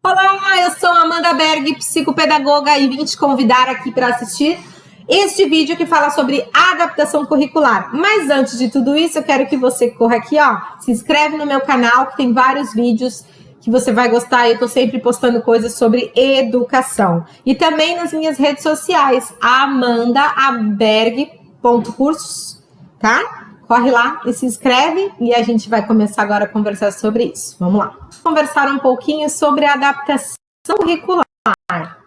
Olá, eu sou Amanda Berg, psicopedagoga, e vim te convidar aqui para assistir este vídeo que fala sobre adaptação curricular. Mas antes de tudo isso, eu quero que você corra aqui, ó, se inscreve no meu canal, que tem vários vídeos que você vai gostar. Eu tô sempre postando coisas sobre educação. E também nas minhas redes sociais, amandaaberg.cursos, tá? Corre lá e se inscreve e a gente vai começar agora a conversar sobre isso. Vamos lá. Conversar um pouquinho sobre a adaptação curricular,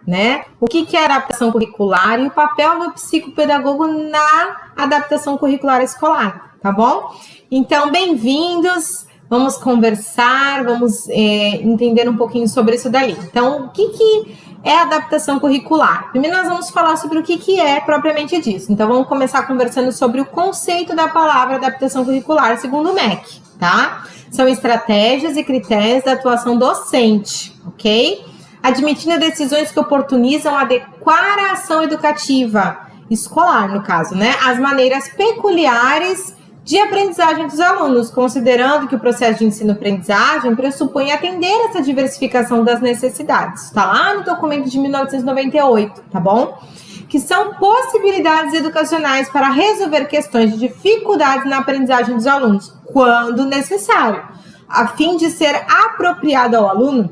né? O que é adaptação curricular e o papel do psicopedagogo na adaptação curricular escolar, tá bom? Então, bem-vindos. Vamos conversar, vamos entender um pouquinho sobre isso dali. Então, o que é adaptação curricular? Primeiro nós vamos falar sobre o que é propriamente disso. Então, vamos começar conversando sobre o conceito da palavra adaptação curricular, segundo o MEC, tá? São estratégias e critérios da atuação docente, ok? Admitindo decisões que oportunizam adequar a ação educativa, escolar no caso, né? As maneiras peculiares de aprendizagem dos alunos, considerando que o processo de ensino-aprendizagem pressupõe atender essa diversificação das necessidades. Está lá no documento de 1998, tá bom? Que são possibilidades educacionais para resolver questões de dificuldades na aprendizagem dos alunos, quando necessário, a fim de ser apropriado ao aluno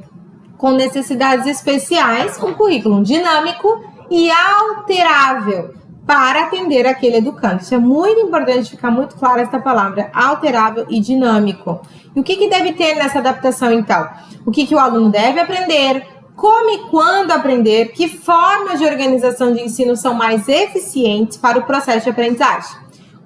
com necessidades especiais, um currículo dinâmico e alterável, para atender aquele educando. Isso é muito importante ficar muito claro essa palavra, alterável e dinâmico. E o que deve ter nessa adaptação, então? O que o aluno deve aprender, como e quando aprender, que formas de organização de ensino são mais eficientes para o processo de aprendizagem,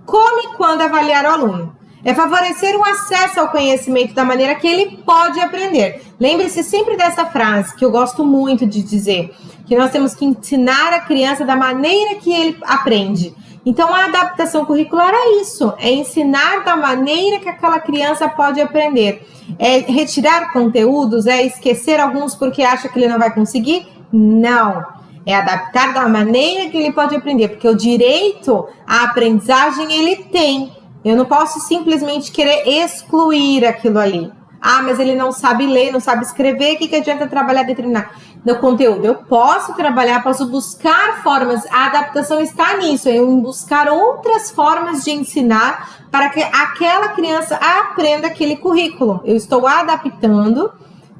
como e quando avaliar o aluno. É favorecer o acesso ao conhecimento da maneira que ele pode aprender. Lembre-se sempre dessa frase, que eu gosto muito de dizer, que nós temos que ensinar a criança da maneira que ele aprende. Então, a adaptação curricular é isso, é ensinar da maneira que aquela criança pode aprender. É retirar conteúdos, é esquecer alguns porque acha que ele não vai conseguir? Não. É adaptar da maneira que ele pode aprender, porque o direito à aprendizagem ele tem. Eu não posso simplesmente querer excluir aquilo ali. Ah, mas ele não sabe ler, não sabe escrever, o que adianta trabalhar determinado no conteúdo? Eu posso trabalhar, posso buscar formas, a adaptação está nisso, em buscar outras formas de ensinar para que aquela criança aprenda aquele currículo. Eu estou adaptando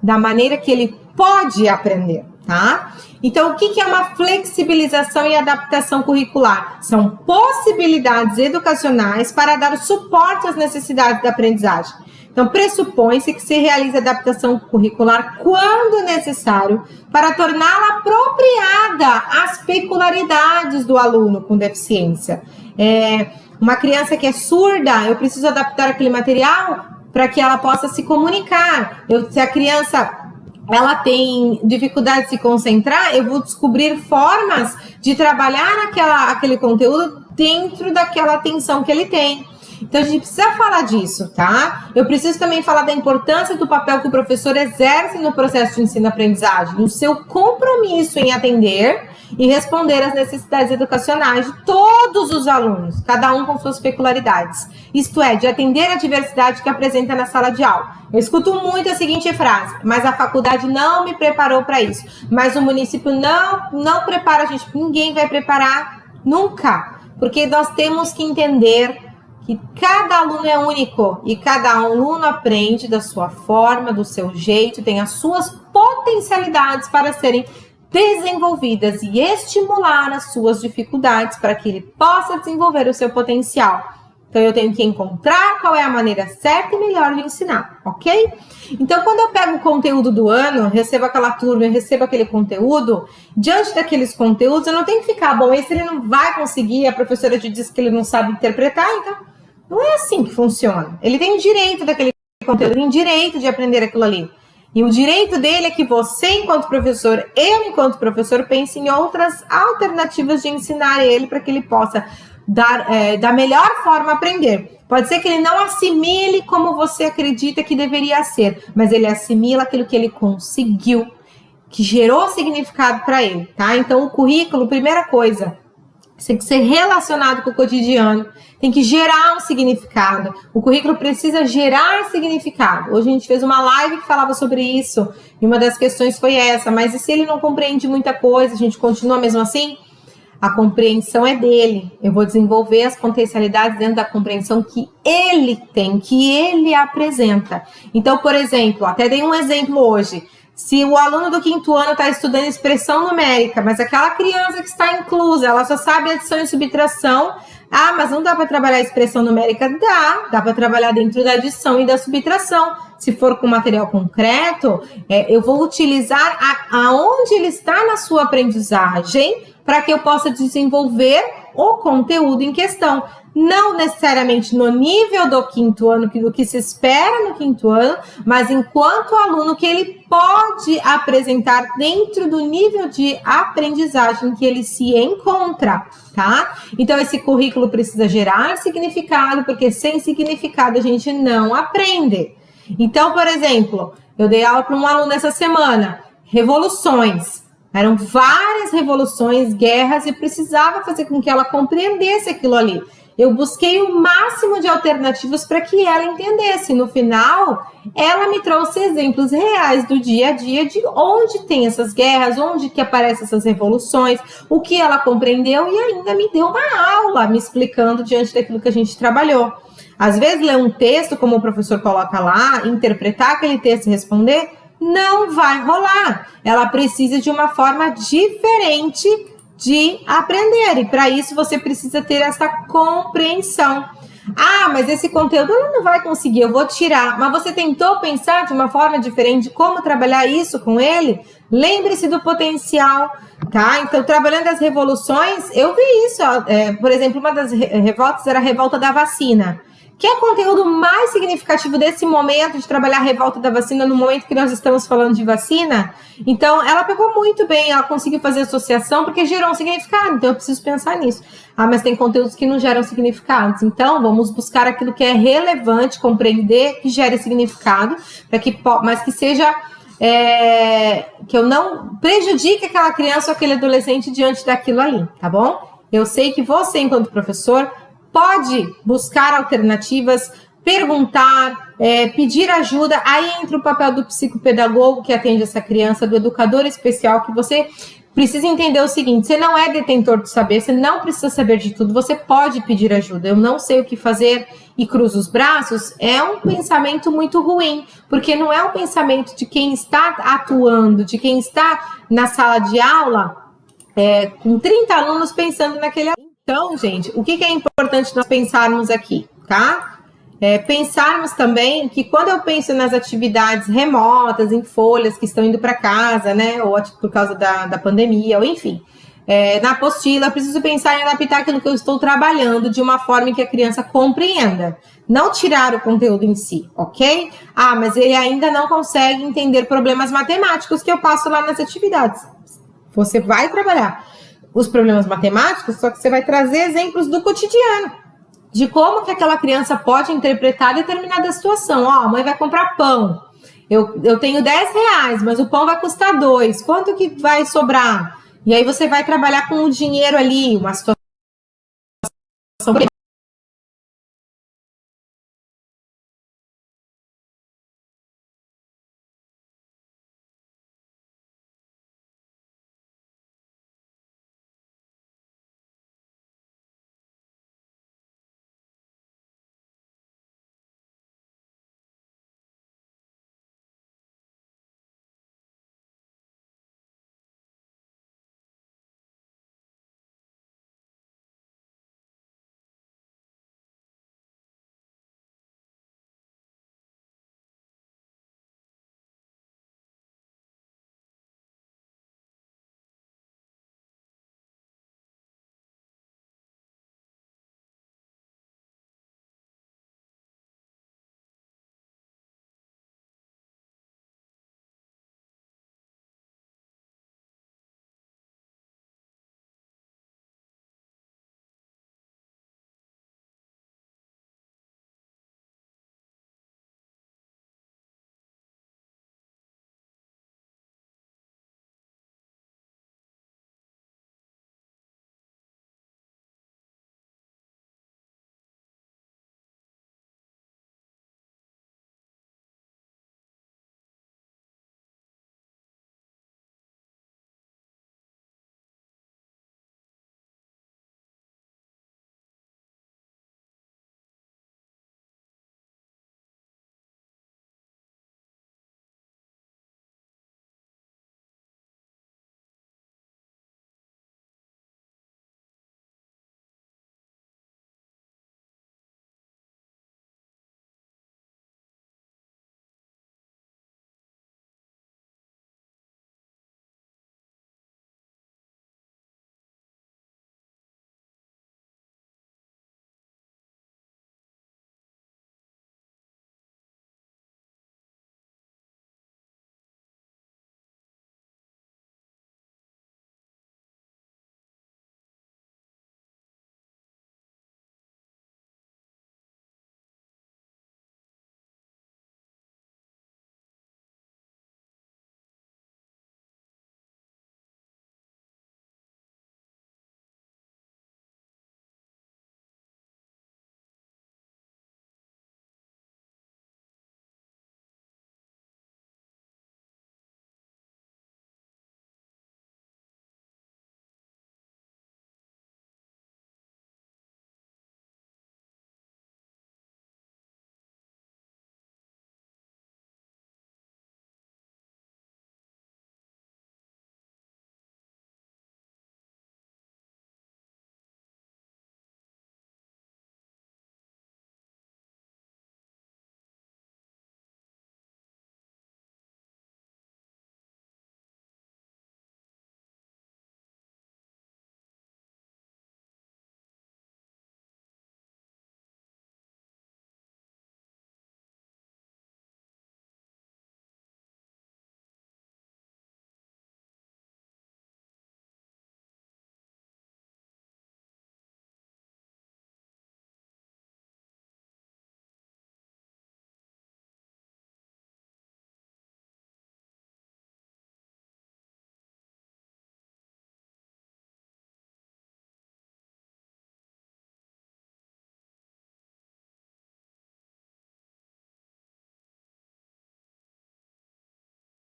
da maneira que ele pode aprender, tá? Então, o que é uma flexibilização e adaptação curricular? São possibilidades educacionais para dar suporte às necessidades da aprendizagem. Então, pressupõe-se que se realize adaptação curricular quando necessário para torná-la apropriada às peculiaridades do aluno com deficiência. Uma criança que é surda, eu preciso adaptar aquele material para que ela possa se comunicar. Se a criança ela tem dificuldade de se concentrar, eu vou descobrir formas de trabalhar aquele conteúdo dentro daquela atenção que ele tem. Então, a gente precisa falar disso, tá? Eu preciso também falar da importância do papel que o professor exerce no processo de ensino-aprendizagem, no seu compromisso em atender e responder às necessidades educacionais de todos os alunos, cada um com suas peculiaridades. Isto é, de atender a diversidade que apresenta na sala de aula. Eu escuto muito a seguinte frase: mas a faculdade não me preparou para isso, mas o município não prepara a gente. Ninguém vai preparar nunca, porque nós temos que entender que cada aluno é único e cada aluno aprende da sua forma, do seu jeito, tem as suas potencialidades para serem desenvolvidas e estimular as suas dificuldades para que ele possa desenvolver o seu potencial. Então, eu tenho que encontrar qual é a maneira certa e melhor de ensinar, ok? Então, quando eu pego o conteúdo do ano, recebo aquela turma, eu recebo aquele conteúdo, diante daqueles conteúdos, eu não tenho que ficar, bom, esse ele não vai conseguir, a professora te diz que ele não sabe interpretar, então não é assim que funciona. Ele tem direito daquele conteúdo, tem direito de aprender aquilo ali. E o direito dele é que você, enquanto professor, eu, enquanto professor, pense em outras alternativas de ensinar ele para que ele possa dar da melhor forma aprender. Pode ser que ele não assimile como você acredita que deveria ser, mas ele assimila aquilo que ele conseguiu, que gerou significado para ele, tá? Então, o currículo, primeira coisa, tem que ser relacionado com o cotidiano, tem que gerar um significado. O currículo precisa gerar significado. Hoje a gente fez uma live que falava sobre isso, e uma das questões foi essa, mas e se ele não compreende muita coisa, a gente continua mesmo assim? A compreensão é dele. Eu vou desenvolver as potencialidades dentro da compreensão que ele tem, que ele apresenta. Então, por exemplo, até dei um exemplo hoje. Se o aluno do 5º ano está estudando expressão numérica, mas aquela criança que está inclusa, ela só sabe adição e subtração, mas não dá para trabalhar a expressão numérica? Dá para trabalhar dentro da adição e da subtração. Se for com material concreto, eu vou utilizar aonde ele está na sua aprendizagem para que eu possa desenvolver o conteúdo em questão. Não necessariamente no nível do 5º ano, do que se espera no 5º ano, mas enquanto aluno que ele pode apresentar dentro do nível de aprendizagem que ele se encontra, tá? Então, esse currículo precisa gerar significado, porque sem significado a gente não aprende. Então, por exemplo, eu dei aula para um aluno essa semana, revoluções. Eram várias revoluções, guerras, e precisava fazer com que ela compreendesse aquilo ali. Eu busquei o máximo de alternativas para que ela entendesse. No final, ela me trouxe exemplos reais do dia a dia de onde tem essas guerras, onde que aparecem essas revoluções, o que ela compreendeu e ainda me deu uma aula me explicando diante daquilo que a gente trabalhou. Às vezes, ler um texto, como o professor coloca lá, interpretar aquele texto e responder, não vai rolar. Ela precisa de uma forma diferente de aprender, e para isso você precisa ter essa compreensão. Mas esse conteúdo ela não vai conseguir, eu vou tirar. Mas você tentou pensar de uma forma diferente de como trabalhar isso com ele? Lembre-se do potencial, tá? Então, trabalhando as revoluções, eu vi isso. Por exemplo, uma das revoltas era a revolta da vacina, que é o conteúdo mais significativo desse momento de trabalhar a revolta da vacina no momento que nós estamos falando de vacina. Então, ela pegou muito bem, ela conseguiu fazer associação porque gerou um significado, então eu preciso pensar nisso. Mas tem conteúdos que não geram significados, então vamos buscar aquilo que é relevante, compreender, que gere significado, mas que seja, que eu não prejudique aquela criança ou aquele adolescente diante daquilo ali, tá bom? Eu sei que você, enquanto professor, pode buscar alternativas, perguntar, pedir ajuda. Aí entra o papel do psicopedagogo que atende essa criança, do educador especial, que você precisa entender o seguinte: você não é detentor do saber, você não precisa saber de tudo, você pode pedir ajuda. Eu não sei o que fazer e cruzo os braços, é um pensamento muito ruim, porque não é um pensamento de quem está atuando, de quem está na sala de aula, com 30 alunos pensando naquele aluno. Então, gente, o que é importante nós pensarmos aqui, tá? Pensarmos também que quando eu penso nas atividades remotas, em folhas que estão indo para casa, né? Ou por causa da pandemia, ou enfim, na apostila, eu preciso pensar em adaptar aquilo que eu estou trabalhando de uma forma em que a criança compreenda. Não tirar o conteúdo em si, ok? Mas ele ainda não consegue entender problemas matemáticos que eu passo lá nas atividades. Você vai trabalhar os problemas matemáticos, só que você vai trazer exemplos do cotidiano, de como que aquela criança pode interpretar determinada situação. A mãe vai comprar pão, eu tenho 10 reais, mas o pão vai custar 2, quanto que vai sobrar? E aí você vai trabalhar com o dinheiro ali, uma situação